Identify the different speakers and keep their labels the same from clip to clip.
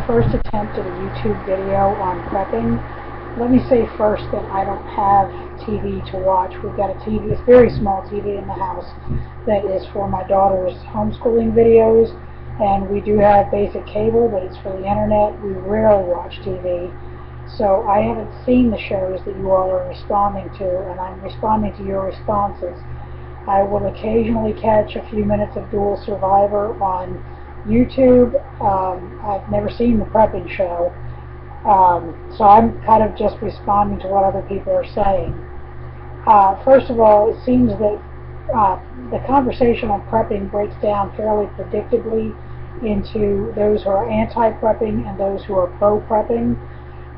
Speaker 1: first attempt at a YouTube video on prepping. Let me say first that I don't have TV to watch. We've got a TV, it's a very small TV in the house that is for my daughter's homeschooling videos, and we do have basic cable, but it's for the internet. We rarely watch TV. So I haven't seen the shows that you all are responding to, and I'm responding to your responses. I will occasionally catch a few minutes of Dual Survivor on YouTube. I've never seen the prepping show, so I'm kind of just responding to what other people are saying. First of all, it seems that the conversation on prepping breaks down fairly predictably into those who are anti-prepping and those who are pro-prepping.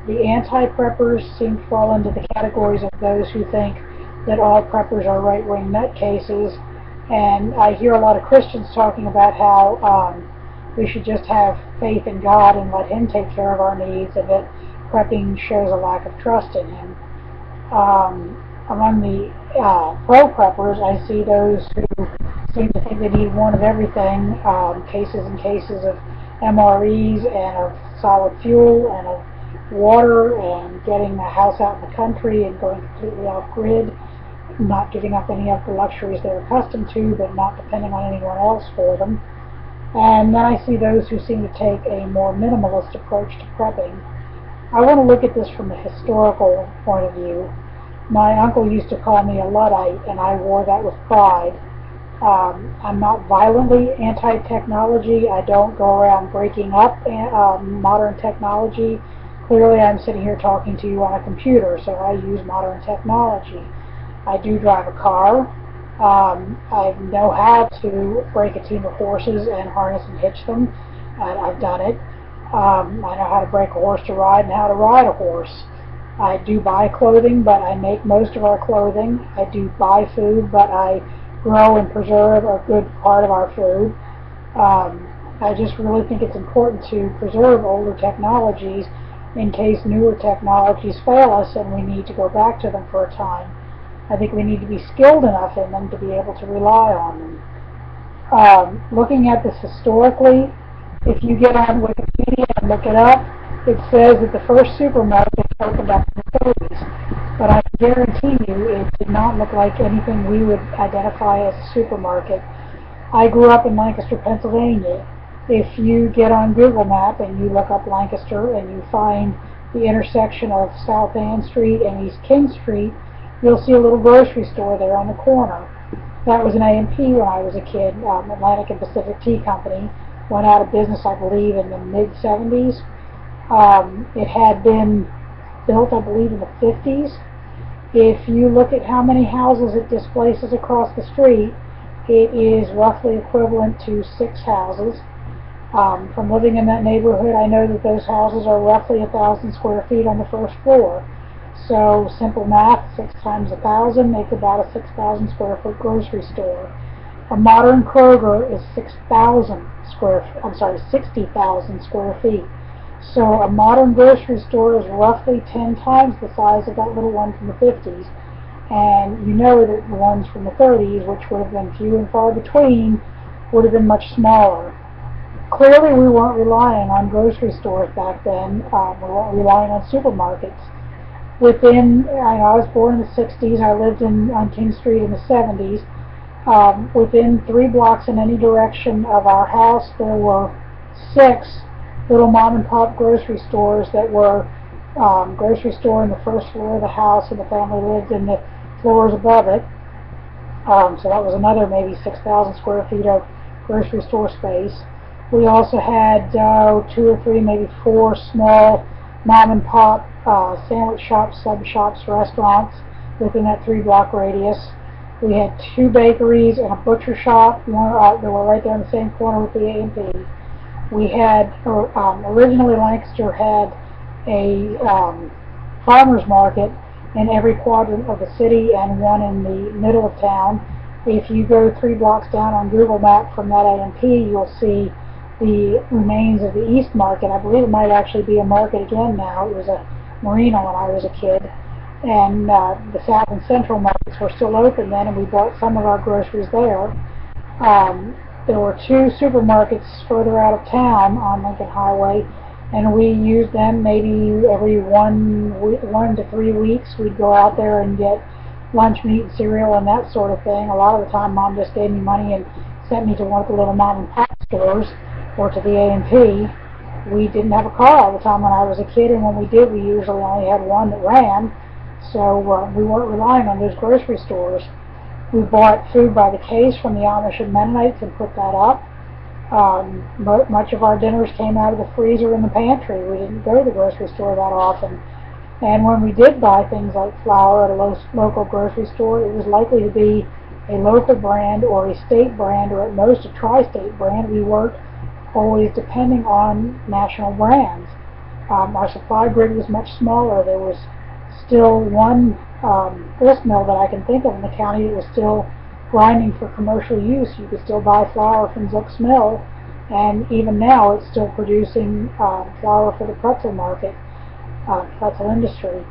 Speaker 1: The anti-preppers seem to fall into the categories of those who think that all preppers are right-wing nutcases, and I hear a lot of Christians talking about how we should just have faith in God and let Him take care of our needs, and that prepping shows a lack of trust in Him. Among the pro-preppers, I see those who seem to think they need one of everything, cases and cases of MREs and of solid fuel and of water, and getting a house out in the country and going completely off-grid, not giving up any of the luxuries they're accustomed to, but not depending on anyone else for them. And then I see those who seem to take a more minimalist approach to prepping. I want to look at this from a historical point of view. My uncle used to call me a Luddite, and I wore that with pride. I'm not violently anti-technology. I don't go around breaking up modern technology. Clearly, I'm sitting here talking to you on a computer, so I use modern technology. I do drive a car. I know how to break a team of horses and harness and hitch them. I've done it. I know how to break a horse to ride and how to ride a horse. I do buy clothing, but I make most of our clothing. I do buy food, but I grow and preserve a good part of our food. I just really think it's important to preserve older technologies in case newer technologies fail us and we need to go back to them for a time. I think we need to be skilled enough in them to be able to rely on them. Looking at this historically, if you get on Wikipedia and look it up, it says that the first supermarket opened up in the 30s, but I guarantee you it did not look like anything we would identify as a supermarket. I grew up in Lancaster, Pennsylvania. If you get on Google Map and you look up Lancaster and you find the intersection of South Ann Street and East King Street, you'll see a little grocery store there on the corner. That was an A&P when I was a kid. Atlantic and Pacific Tea Company went out of business, I believe, in the mid-70s. It had been built, I believe, in the 50s. If you look at how many houses it displaces across the street, it is roughly equivalent to 6 houses. From living in that neighborhood, I know that those houses are roughly 1,000 square feet on the first floor. So simple math, 6 times 1,000 makes about a 6,000 square foot grocery store. A modern Kroger is 60,000 square feet. So a modern grocery store is roughly 10 times the size of that little one from the 50s. And you know that the ones from the 30s, which would have been few and far between, would have been much smaller. Clearly we weren't relying on grocery stores back then. We weren't relying on supermarkets. I was born in the 60s. I lived on King Street in the 70s. Within 3 blocks in any direction of our house, there were 6 little mom-and-pop grocery stores that were grocery store in the first floor of the house, and the family lived in the floors above it. So that was another maybe 6,000 square feet of grocery store space. We also had 2 or 3, maybe 4 small mom-and-pop sandwich shops, sub shops, restaurants within that 3-block radius. We had 2 bakeries and a butcher shop. They were right there in the same corner with the A&P. We had, originally Lancaster had a farmer's market in every quadrant of the city and one in the middle of town. If you go 3 blocks down on Google Map from that A&P, you'll see the remains of the East Market. I believe it might actually be a market again now. It was a marina when I was a kid. And the South and Central markets were still open then, and we bought some of our groceries there. There were 2 supermarkets further out of town on Lincoln Highway and we used them maybe every 1 to 3 weeks. We'd go out there and get lunch meat and cereal and that sort of thing. A lot of the time, Mom just gave me money and sent me to one of the little mom and pop stores or to the A&P. We didn't have a car all the time when I was a kid, and when we did, we usually only had one that ran, so we weren't relying on those grocery stores. We bought food by the case from the Amish and Mennonites and put that up. Much of our dinners came out of the freezer in the pantry. We didn't go to the grocery store that often. And when we did buy things like flour at a local grocery store, it was likely to be a local brand or a state brand or at most a tri-state brand. We weren't always depending on national brands. Our supply grid was much smaller. There was still one grist mill that I can think of in the county that was still grinding for commercial use. You could still buy flour from Zook's Mill, and even now it's still producing flour for the pretzel market, pretzel industry.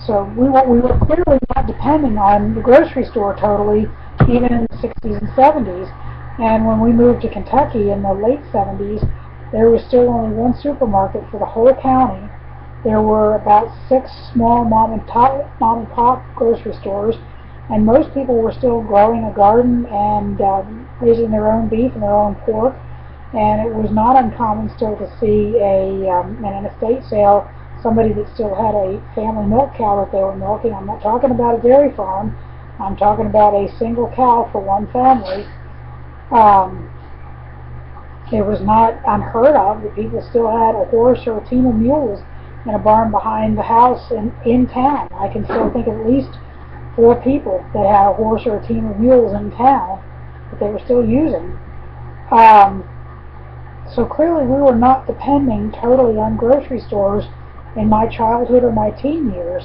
Speaker 1: So we were clearly not depending on the grocery store totally, even in the 60s and 70s. And when we moved to Kentucky in the late 70s, there was still only one supermarket for the whole county. There were about 6 small mom and pop grocery stores, and most people were still growing a garden and raising their own beef and their own pork. And it was not uncommon still to see in an estate sale somebody that still had a family milk cow that they were milking. I'm not talking about a dairy farm. I'm talking about a single cow for one family. It was not unheard of that people still had a horse or a team of mules in a barn behind the house in town. I can still think of at least 4 people that had a horse or a team of mules in town that they were still using. So clearly we were not depending totally on grocery stores in my childhood or my teen years.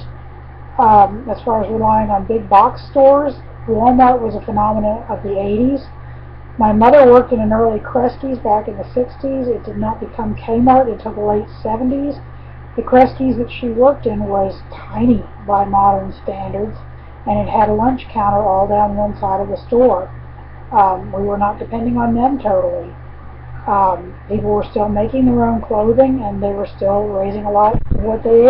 Speaker 1: As far as relying on big box stores, Walmart was a phenomenon of the 80s. My mother worked in an early Kresge's back in the 60s. It did not become Kmart until the late 70s. The Kresge's that she worked in was tiny by modern standards, and it had a lunch counter all down one side of the store. We were not depending on them totally. People were still making their own clothing, and they were still raising a lot of what they ate.